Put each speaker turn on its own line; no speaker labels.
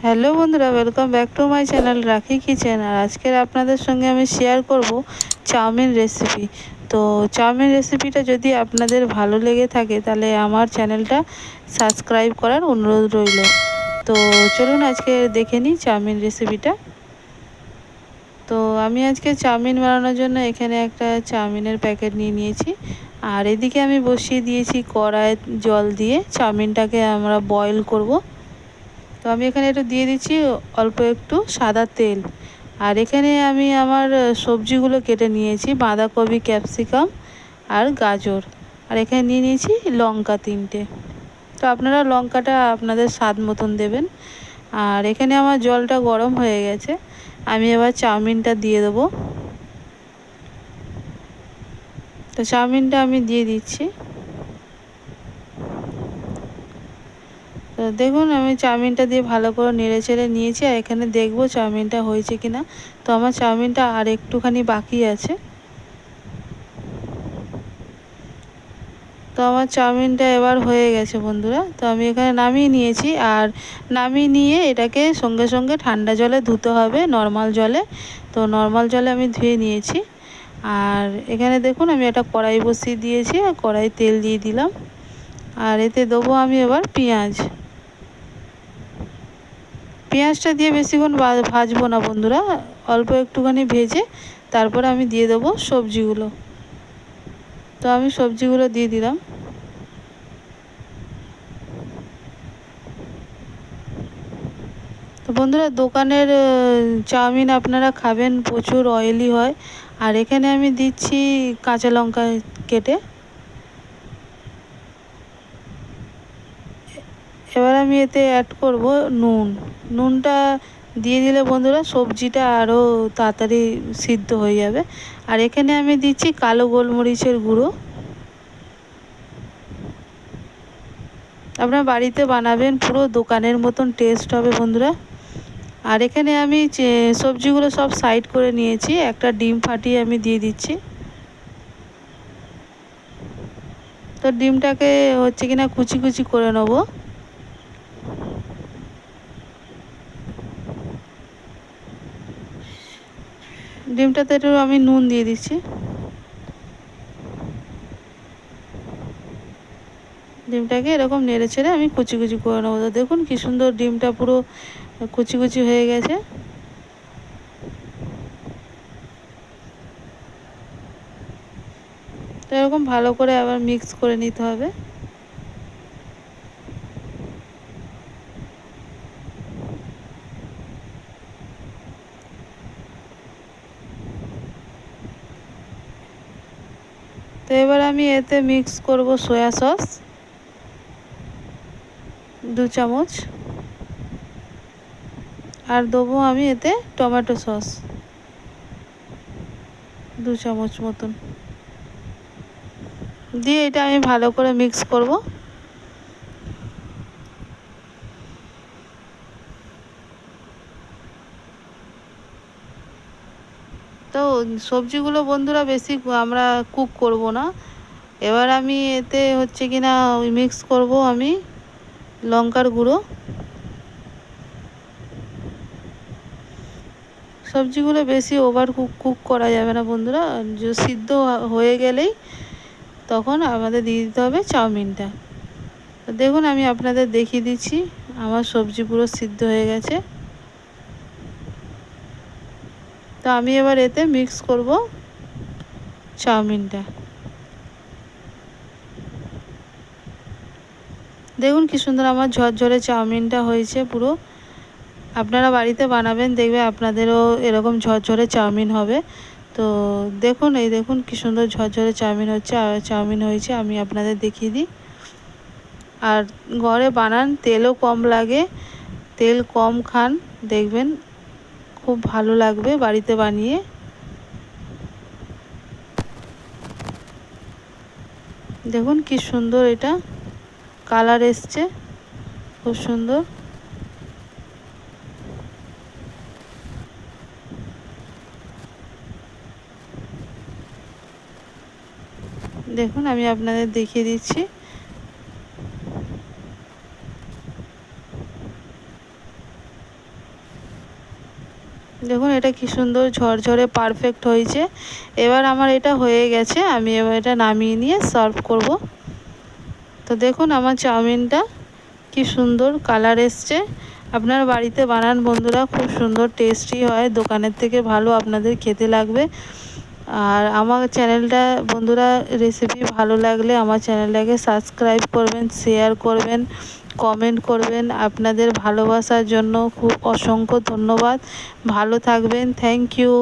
Hello বন্ধুরা, welcome back to my channel রাখি kitchen. আর আজকের আপনাদের সঙ্গে আমি শেয়ার করব চাউমিন রেসিপি। তো চাউমিন রেসিপিটা যদি আপনাদের ভালো লেগে থাকে তাহলে আমার চ্যানেলটা সাবস্ক্রাইব করার অনুরোধ রইল। তো চলুন আজকে দেখে নিই চাউমিন রেসিপিটা। তো আমি আজকে চাউমিন বানানোর জন্য এখানে একটা চাউমিনের প্যাকেট নিয়ে নিয়েছি। আর এদিকে আমি বসিয়ে দিয়েছি কড়াই জল দিয়ে, চাউমিনটাকে আমরা বয়েল করব। তো আমি এখানে একটু দিয়ে দিচ্ছি অল্প একটু সাদা তেল। আর এখানে আমি আমার সবজিগুলো কেটে নিয়েছি, বাঁধাকপি, ক্যাপসিকাম আর গাজর। আর এখানে নিয়ে নিয়েছি লঙ্কা 3টে। তো আপনারা লঙ্কাটা আপনাদের স্বাদ মতন দেবেন। আর এখানে আমার জলটা গরম হয়ে গেছে, আমি এবার চাউমিনটা দিয়ে দেবো। তো চাউমিনটা আমি দিয়ে দিচ্ছি। তো দেখুন আমি চাউমিনটা দিয়ে ভালো করে নেড়ে চেড়ে নিয়েছি। আর এখানে দেখবো চাউমিনটা হয়েছে কি না। তো আমার চাউমিনটা আর একটুখানি বাকি আছে। তো আমার চাউমিনটা এবার হয়ে গেছে বন্ধুরা। তো আমি এখানে নামিয়ে নিয়েছি। আর নামিয়ে নিয়ে এটাকে সঙ্গে সঙ্গে ঠান্ডা জলে ধুতে হবে, নর্মাল জলে। তো নর্মাল জলে আমি ধুয়ে নিয়েছি। আর এখানে দেখুন আমি একটা কড়াই বসিয়ে দিয়েছি, আর কড়াই তেল দিয়ে দিলাম। আর এতে দেবো আমি এবার পেঁয়াজ। পেঁয়াজটা দিয়ে বেশিক্ষণ ভাজবো না বন্ধুরা, অল্প একটুখানি ভেজে তারপরে আমি দিয়ে দেবো সবজিগুলো। তো আমি সবজিগুলো দিয়ে দিলাম। তো বন্ধুরা, দোকানের চাউমিন আপনারা খাবেন, প্রচুর অয়েলি হয়। আর এখানে আমি দিচ্ছি কাঁচা লঙ্কা কেটে। এবার আমি এতে অ্যাড করব নুন। নুনটা দিয়ে দিলে বন্ধুরা সবজিটা আরও তাড়াতাড়ি সিদ্ধ হয়ে যাবে। আর এখানে আমি দিচ্ছি কালো গোলমরিচের গুঁড়ো। আপনারা বাড়িতে বানাবেন, পুরো দোকানের মতন টেস্ট হবে বন্ধুরা। আর এখানে আমি সবজিগুলো সব সাইড করে নিয়েছি, একটা ডিম ফাটিয়ে আমি দিয়ে দিচ্ছি। তো ডিমটাকে হচ্ছে কিনা কুচি কুচি করে নেবো। ডিমটাতে একটু আমি নুন দিয়ে দিচ্ছি। ডিমটাকে এরকম নেড়ে ছেড়ে আমি কুচি কুচি করে নেবো। তো দেখুন কি সুন্দর ডিমটা পুরো কুচি কুচি হয়ে গেছে। তো এরকম ভালো করে আবার মিক্স করে নিতে হবে। তো এবার আমি এতে মিক্স করব সয়া সস 2 চামচ। আর দেবো আমি এতে টমেটো সস 2 চামচ মতন দিয়ে এটা আমি ভালো করে মিক্স করব। তো সবজিগুলো বন্ধুরা বেশি আমরা কুক করব না। এবার আমি এতে হচ্ছে কিনা ওই মিক্স করব আমি লঙ্কার গুঁড়ো। সবজিগুলো বেশি ওভার কুক করা যাবে না বন্ধুরা, সিদ্ধ হয়ে গেলেই তখন আমাদের দিয়ে দিতে হবে চাউমিনটা। দেখুন আমি আপনাদের দেখিয়ে দিচ্ছি, আমার সবজি পুরো সিদ্ধ হয়ে গেছে। তো আমি এবার এতে মিক্স করব চাউমিনটা। দেখুন কি সুন্দর আমার ঝরঝরে চাউমিনটা হয়েছে পুরো। আপনারা বাড়িতে বানাবেন, দেখবে আপনাদেরও এরকম ঝরঝরে চাউমিন হবে। তো দেখুন এই দেখুন কি সুন্দর ঝরঝরে চাউমিন হচ্ছে, আর চাউমিন হয়েছে আমি আপনাদের দেখিয়ে দিই। আর ঘরে বানান, তেলও কম লাগে, তেল কম খান, দেখবেন খুব ভালো লাগবে বাড়িতে বানিয়ে। দেখুন কি সুন্দর এটা কালার এসছে, খুব সুন্দর। দেখুন আমি আপনাদের দেখিয়ে দিচ্ছি। দেখুন এটা কি সুন্দর ঝরঝরে পারফেক্ট হয়েছে। এবার আমার এটা হয়ে গেছে, আমি এবার এটা নামিয়ে নিয়ে সার্ভ করব। তো দেখুন আমার চাউমিনটা কি সুন্দর কালার এসছে। আপনার বাড়িতে বানান বন্ধুরা, খুব সুন্দর টেস্টি হয়, দোকানের থেকে ভালো আপনাদের খেতে লাগবে। আর আমার চ্যানেলটা বন্ধুরা, রেসিপি ভালো লাগলে আমার চ্যানেলটাকে সাবস্ক্রাইব করবেন, শেয়ার করবেন, কমেন্ট করবেন। আপনাদের ভালোবাসার জন্য খুব অসংখ্য ধন্যবাদ। ভালো থাকবেন। Thank you.